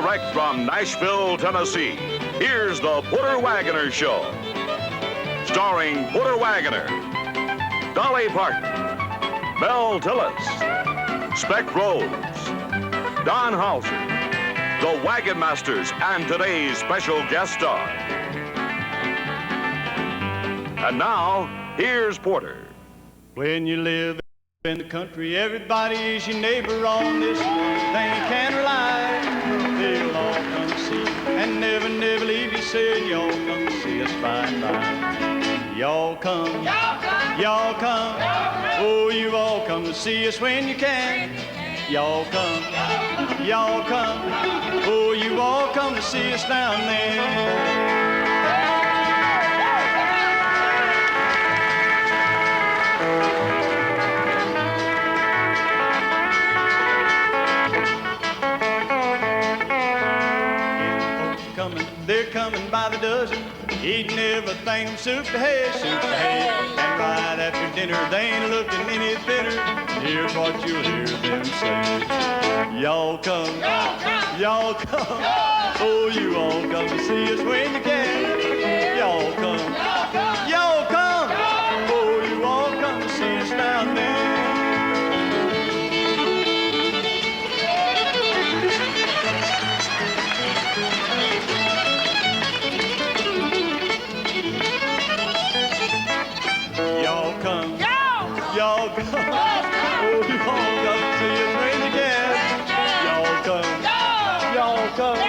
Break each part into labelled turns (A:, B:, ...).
A: Direct from Nashville, Tennessee, here's the Porter Wagoner Show. Starring Porter Wagoner, Dolly Parton, Belle Tillis, Speck Rhodes, Don Howser, the Wagonmasters, and today's special guest star. And now, here's Porter.
B: When you live in the country, everybody is your neighbor. On this one thing you can rely. They'll all come to see you and never, never leave you. Saying y'all come to see us by and by. Y'all come, y'all come, y'all come. Oh, you all come to see us when you can. Y'all come, y'all come. Oh, you all come to see us now and then. They're coming by the dozen, eating everything from soup to hay, soup to hay. And right after dinner, they ain't looking any thinner. Here's what you'll hear them say. Y'all come, y'all come. Oh, you all come to see us when you can. Y'all come, y'all come. Oh, you all come to see us now and then. Y'all come, oh, you all come to see us when you can. Y'all come, y'all come,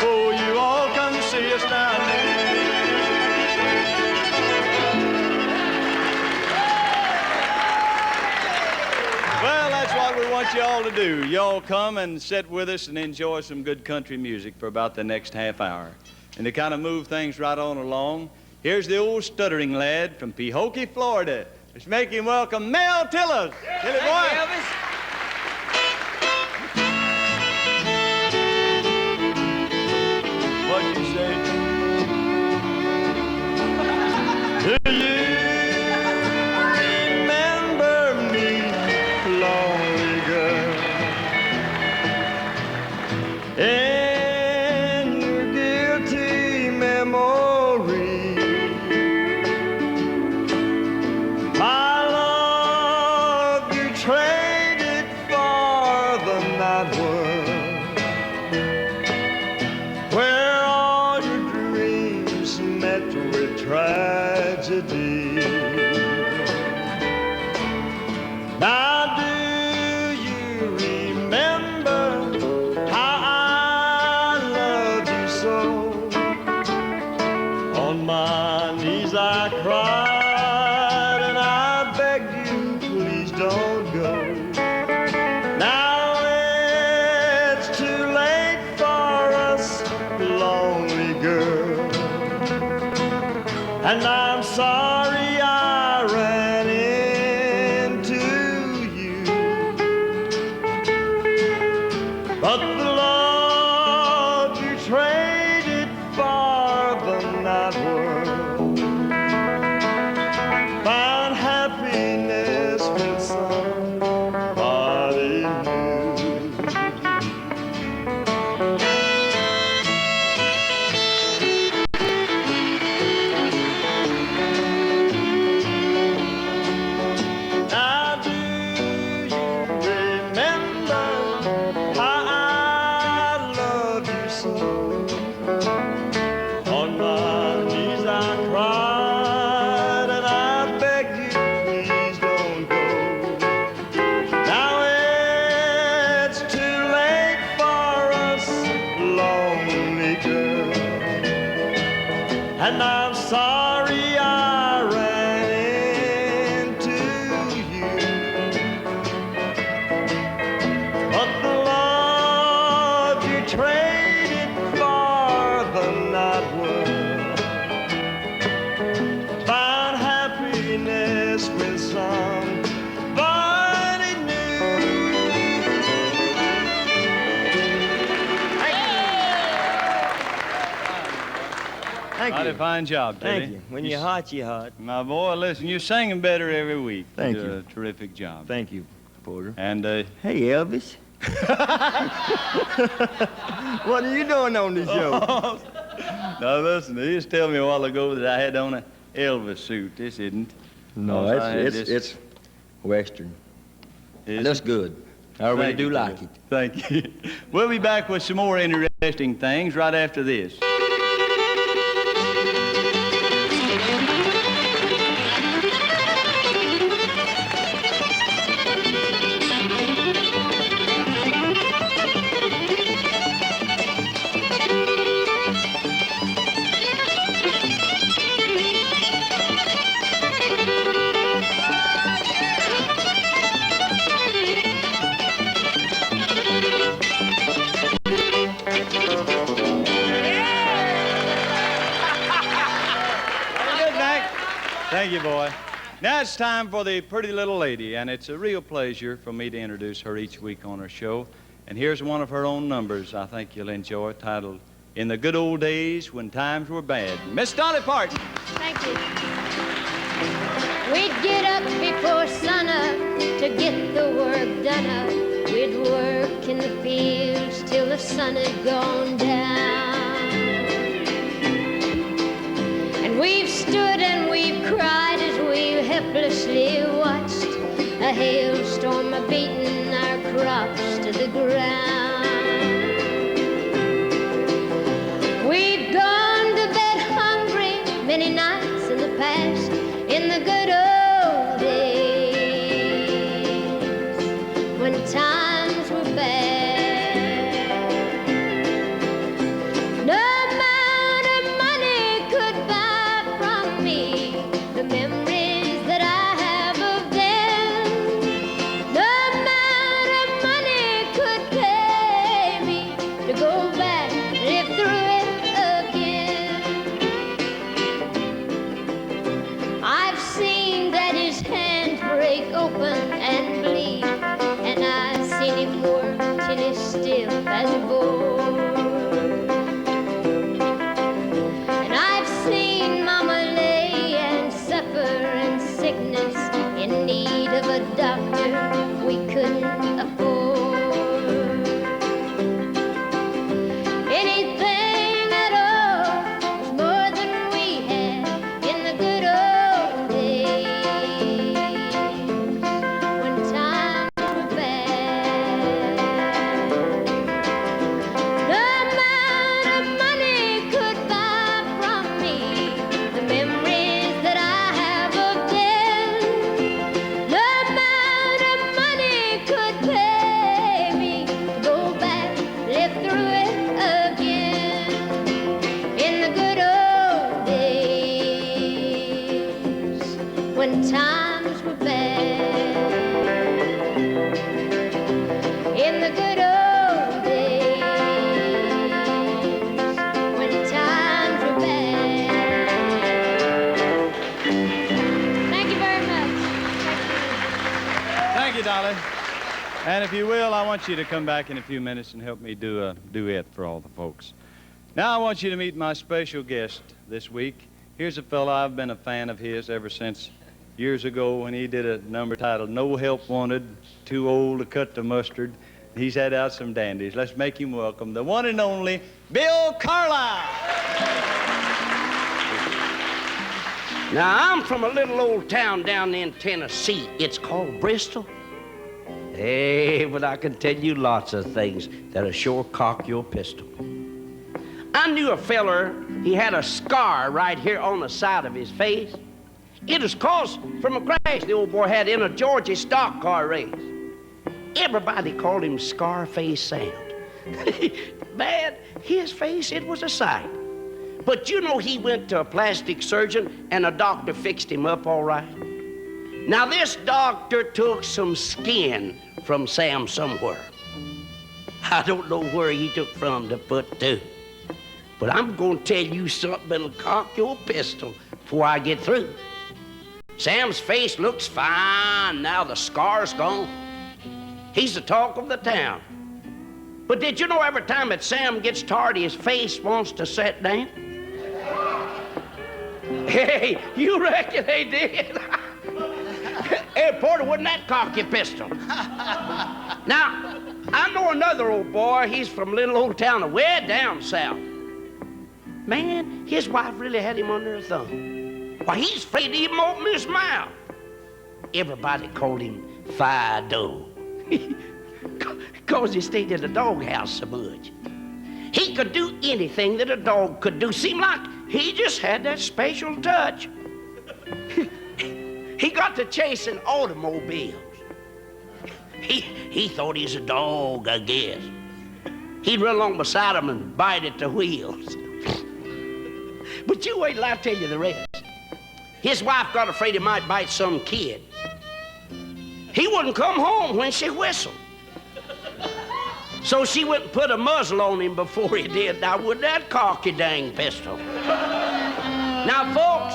B: oh, you all come to see us now and then. Well, that's what we want you all to do. Y'all come and sit with us and enjoy some good country music for about the next half hour. And to kind of move things right on along, here's the old stuttering lad from Pahokee, Florida. Let's make him welcome Mel Tillis. Tilly boy. Elvis. What'd you say? Do you remember me, lonely girl? In your guilty memory. Tragedy. Now do you remember how I loved you so? On my knees I cried and I begged you, please don't go. Now it's too late for us, lonely girl. And I'm sorry I ran into you, but the love you traded for the night world, find happiness with somebody new. And I'm sorry I ran into you, but the love you traded for the night world, find happiness with somebody new. Thank you. Mighty fine job, Tilly.
C: Thank you. When you're hot, you're hot.
B: My boy, listen, you're singing better every week.
C: Thank
B: you.
C: you.
B: A terrific job.
C: Thank you, Porter.
B: And,
C: hey, Elvis. What are you doing on this show?
B: Now, listen, they just tell me a while ago that I had on an Elvis suit. This isn't.
C: No, it's Western. It looks good. I really do like it.
B: Thank you. We'll be back with some more interesting things right after this. Thank you, boy. Now it's time for the pretty little lady, and it's a real pleasure for me to introduce her each week on our show. And here's one of her own numbers I think you'll enjoy, titled In the Good Old Days When Times Were Bad. Miss Dolly Parton.
D: Thank you. We'd get up before sunup to get the work done up. We'd work in the fields till the sun had gone down. And we've stood and we've cried as we've helplessly watched a hailstorm beating our crops to the ground. We've gone to bed hungry many nights in the past, in the good old days when times were bad. No amount of money could buy from me the memories that I have of them. No amount of money could pay me to go back, live through it again. I've seen Daddy's hands break open and bleed, and I've seen him work till he's stiff as a board. And I've seen Mama lay and suffer in sickness, in need of a doctor we couldn't afford. Anything at all was more than we had in the good old days when times were bad. No amount of money could buy from me the memories that I have of them. No amount of money could pay me to go back, live through it again in the good old days when times were bad. In the good old days when times were bad. Thank you very much.
B: Thank you, Dolly. And if you will, I want you to come back in a few minutes and help me do a duet for all the folks. Now I want you to meet my special guest this week. Here's a fellow I've been a fan of his ever since years ago when he did a number titled No Help Wanted, Too Old to Cut the Mustard. He's had out some dandies. Let's make him welcome the one and only Bill Carlisle.
E: Now, I'm from a little old town down in Tennessee. It's called Bristol. Hey, but I can tell you lots of things that'll sure cock your pistol. I knew a feller, he had a scar right here on the side of his face. It was caused from a crash the old boy had in a Georgia stock car race. Everybody called him Scarface Sam. Man, his face, it was a sight. But you know, he went to a plastic surgeon and a doctor fixed him up all right. Now, this doctor took some skin from Sam somewhere. I don't know where he took from to put to. But I'm going to tell you something that'll cock your pistol before I get through. Sam's face looks fine now the scar's gone. He's the talk of the town. But did you know every time that Sam gets tired, his face wants to sit down? Hey, you reckon they did? Hey, Porter, wouldn't that cock your pistol? Now, I know another old boy. He's from a little old town way down south. Man, his wife really had him under her thumb. Why, he's afraid to even open his mouth. Everybody called him Fiddle. Because he stayed in the doghouse so much. He could do anything that a dog could do. Seemed like he just had that special touch. He got to chasing automobiles. He thought he's a dog, I guess. He'd run along beside him and bite at the wheels. But you wait till I tell you the rest. His wife got afraid he might bite some kid. He wouldn't come home when she whistled. So she went and put a muzzle on him before he did. Now, would that cocky dang pistol? Now, folks,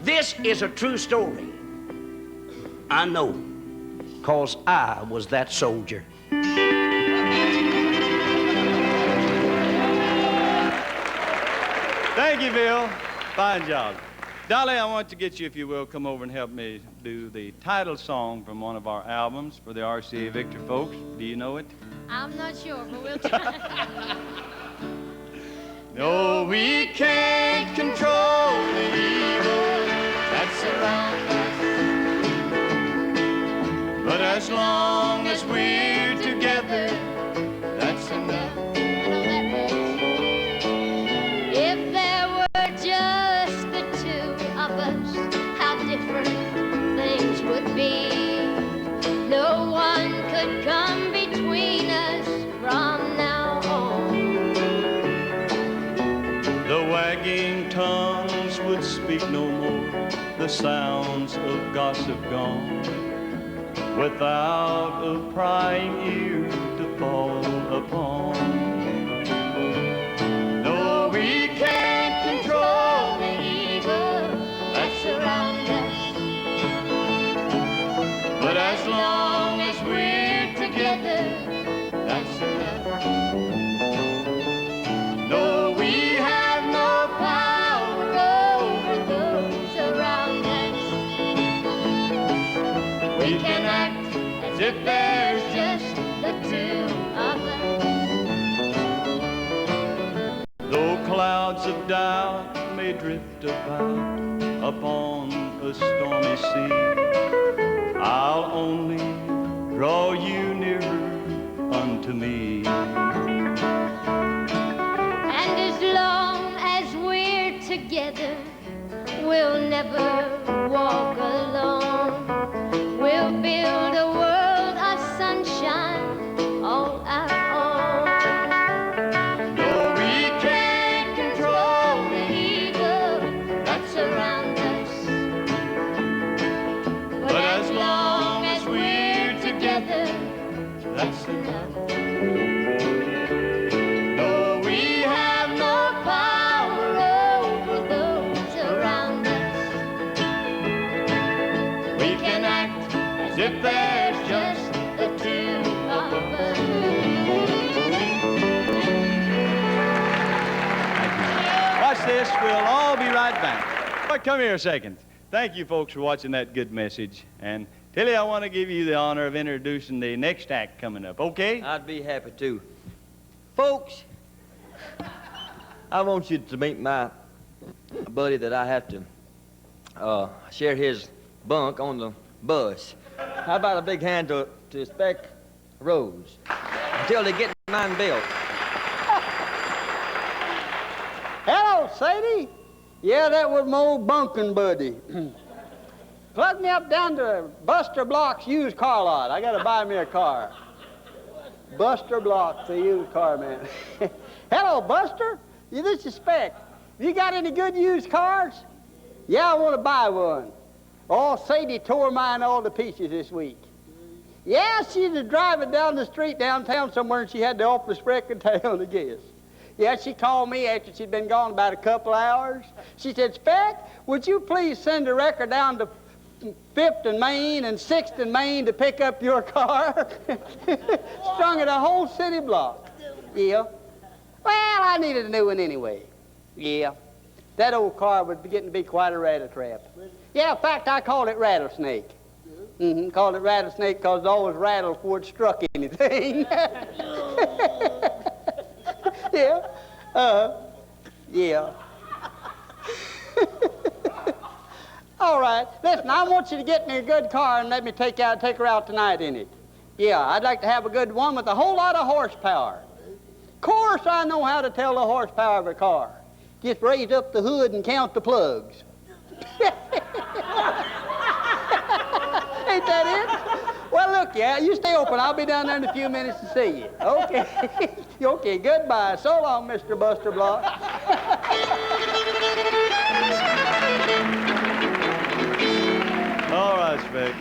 E: this is a true story. I know, 'cause I was that soldier.
B: Thank you, Bill. Fine job. Dolly, I want to get you, if you will, come over and help me do the title song from one of our albums for the RCA Victor folks. Do you know it?
D: I'm not sure, but we'll try.
B: No, we can't control the evil that's around us. But as long as we're together, that's enough.
D: If there were just the two of us, how different things would be. No one could come between us from now on.
B: The wagging tongues would speak no more, the sounds of gossip gone, without a prying ear to fall upon. No, we can't control the evil that's around us, but as long as we're together, that's enough. No, we have no
D: Power over those around us.
B: we can act as if there's
D: Just the two of us.
B: though clouds of doubt may drift about upon a stormy sea, I'll only draw you nearer unto me.
D: And as long as we're together, we'll never walk alone. We'll build a world of sunshine all our own.
B: No, we can't control
D: The evil that's around us.
B: but as long as we're together, that's enough. No, we have no
D: Power over those around us.
B: we can act as if there's just
D: the two of us.
B: Watch this. We'll all be right back. But come here a second. Thank you, folks, for watching that good message. And Tilly, I want to give you the honor of introducing the next act coming up, okay?
C: I'd be happy to. Folks, I want you to meet my buddy that I have to share his bunk on the bus. How about a big hand to Speck Rhodes until they get mine built.
F: Hello, Sadie. Yeah, that was my old bunking buddy. Plug me up down to Buster Block's used car lot. I gotta buy me a car. Buster Block, the used car man. Hello, Buster. Yeah, this is Speck. You got any good used cars? Yeah, I want to buy one. Oh, Sadie tore mine all to pieces this week. Yeah, she was driving down the street downtown somewhere, and she had the awfulest wreck in town, I guess. Yeah, she called me after she'd been gone about a couple hours. She said, Speck, would you please send a wrecker down to 5th and Main and 6th and Main to pick up your car? Strung it a whole city block. Yeah. Well, I needed a new one anyway. Yeah. That old car was getting to be quite a rattle trap. Yeah, in fact, I called it Rattlesnake. Called it Rattlesnake because it always rattled before it struck anything. Yeah. Yeah. All right. Listen, I want you to get me a good car and let me take her out tonight in it. Yeah, I'd like to have a good one with a whole lot of horsepower. Of course, I know how to tell the horsepower of a car. Just raise up the hood and count the plugs. Ain't that it? Well, look, yeah, you stay open. I'll be down there in a few minutes to see you. Okay. Okay, goodbye. So long, Mr. Buster Block.
B: All right, Speck.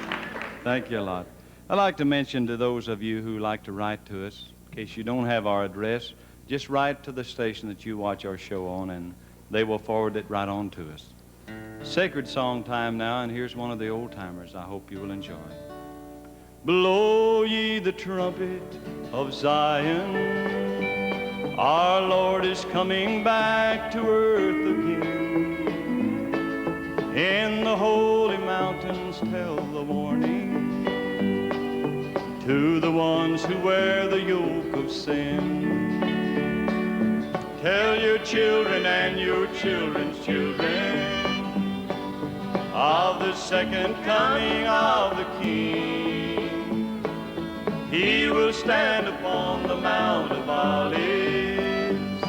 B: Thank you a lot. I'd like to mention to those of you who like to write to us, in case you don't have our address, just write to the station that you watch our show on, and they will forward it right on to us. Sacred song time now, and here's one of the old-timers I hope you will enjoy. Blow ye the trumpet of Zion, our Lord is coming back to earth again. In the holy mountains tell the warning to the ones who wear the yoke of sin. Tell your children and your children's children of the second coming of the King. He will stand upon the Mount of Olives,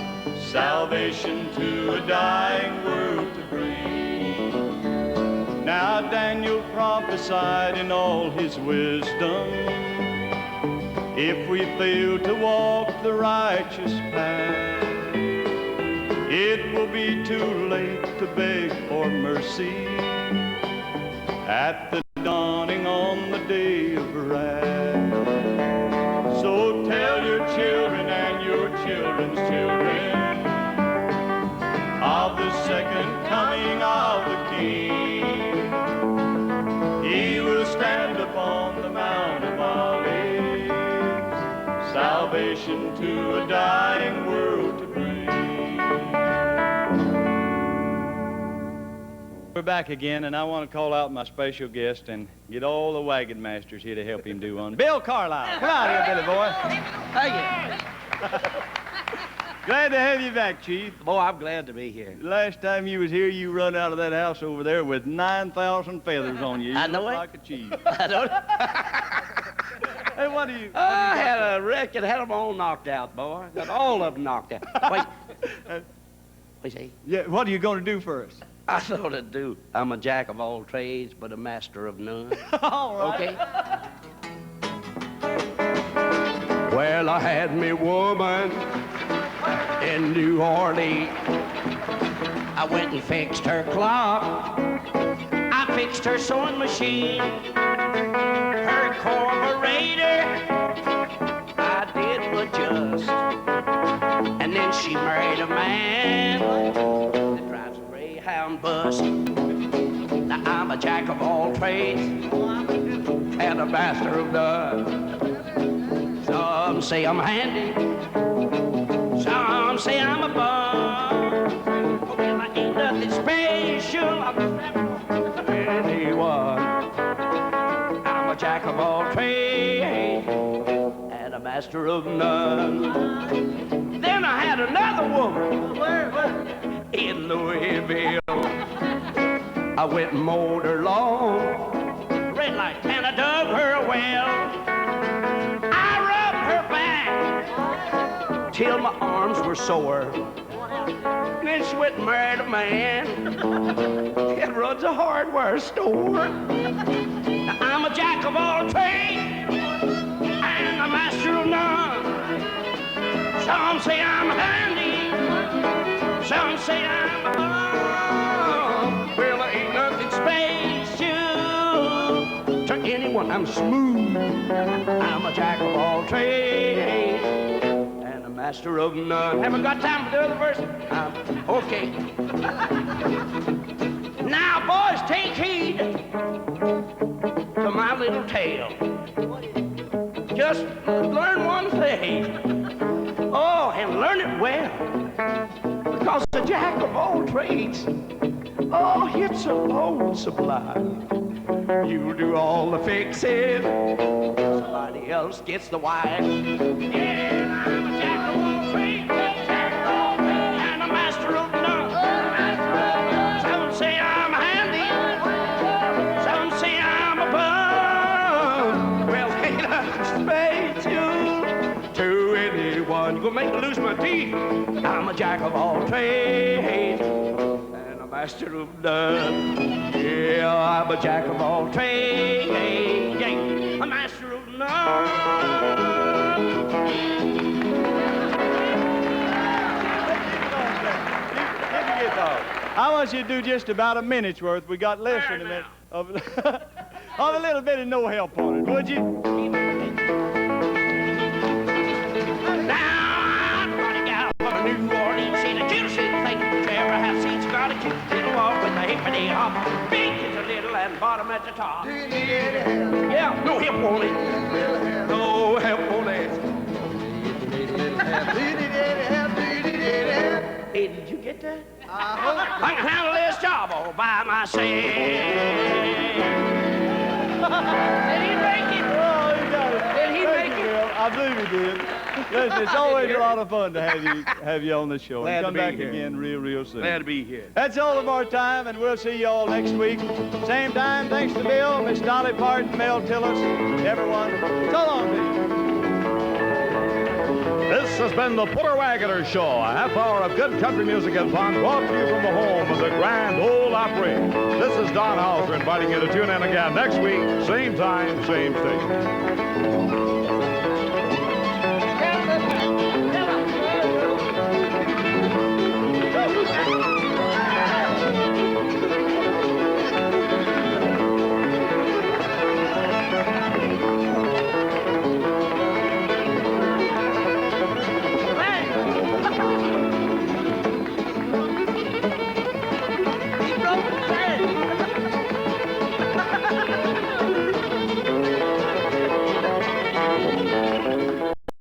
B: salvation to a dying world to bring. Now Daniel prophesied in all his wisdom, if we fail to walk the righteous path, it will be too late to beg for mercy at the dawning on the day of wrath. So tell your children and your children's children of the second coming of the King. He will stand upon the Mount of Olives, salvation to a dying world to bring. We're back again, and I want to call out my special guest and get all the Wagonmasters here to help him do one. Bill Carlisle. Come out here, Billy boy.
E: Thank you.
B: Glad to have you back, Chief.
E: Boy, I'm glad to be here.
B: Last time you was here, you run out of that house over there with 9,000 feathers on you. You
E: I know
B: look
E: it.
B: like a chief.
E: I don't.
B: Hey, what do you?
E: I had a wreck and had them all knocked out, boy. Got all of them knocked out. Wait. Wait, see?
B: Yeah, what are you going to do for us?
E: I know to do. I'm a jack of all trades, but a master of none.
B: All right.
E: Okay? Well, I had me woman in New Orleans. I went and fixed her clock. I fixed her sewing machine. Her carburetor, I did adjust. And then she married a man that drives a Greyhound bus. Now I'm a jack of all trades and a master of none. Some say I'm handy, some say I'm a bum. Well, I ain't nothing special, I'm anyone. I'm a jack of all trades and a master of none. Then I had another woman in Louisville. I went and mowed her lawn, red light, and I dug her a well. I rubbed her back till my arms were sore. Then she went and married a man that runs a hardware store. Now I'm a jack of all trades and a master of none. Some say I'm handy, some say I'm a bum. Well, I ain't nothing special to anyone. I'm smooth. I'm a jack of all trades and a master of none. Haven't got time for the other verse? Okay. Now, boys, take heed to my little tale. Just learn one thing. Oh, and learn it well, because the jack of all trades, oh, it's a load supply. You do all the fixing. Somebody else gets the wine. Yeah, I'm a jack of all trades, and a master of none. Some say I'm handy, some say I'm a bum. Well, ain't I special to anyone? You gonna make me lose my teeth? I'm a jack of all trades and a master of none. Yeah, I'm a jack of all trades, a master of none.
B: I want you to do just about a minute's worth. We got less than a minute of a little bit of no help on it, would you?
E: Now I'm running out from New Orleans, see the cutest thing you ever have seen. She got a cute little walk with a hippity hop, big is a little and bottom at the top. Do you need any help? Yeah, no help on it. No help on it. Do you need any help? Do you need any help? Do you need any help? Hey, did you get that? I can handle this job all by myself. Did he make it?
B: Oh, you got it.
E: Did he
B: Thank
E: make
B: you,
E: it?
B: Bill. I believe he did. Listen, it's always a lot of fun to have you on the show.
E: Glad
B: And
E: to
B: come
E: be
B: back
E: here.
B: again real soon.
E: Glad to be here.
B: That's all of our time, and we'll see you all next week. Same time. Thanks to Bill, Miss Dolly Parton, Mel Tillis, everyone. So long to you.
A: This has been the Putter Wagoner Show, a half hour of good country music and fun brought to you from the home of the Grand Ole Opry. This is Don Howser inviting you to tune in again next week, same time, same station.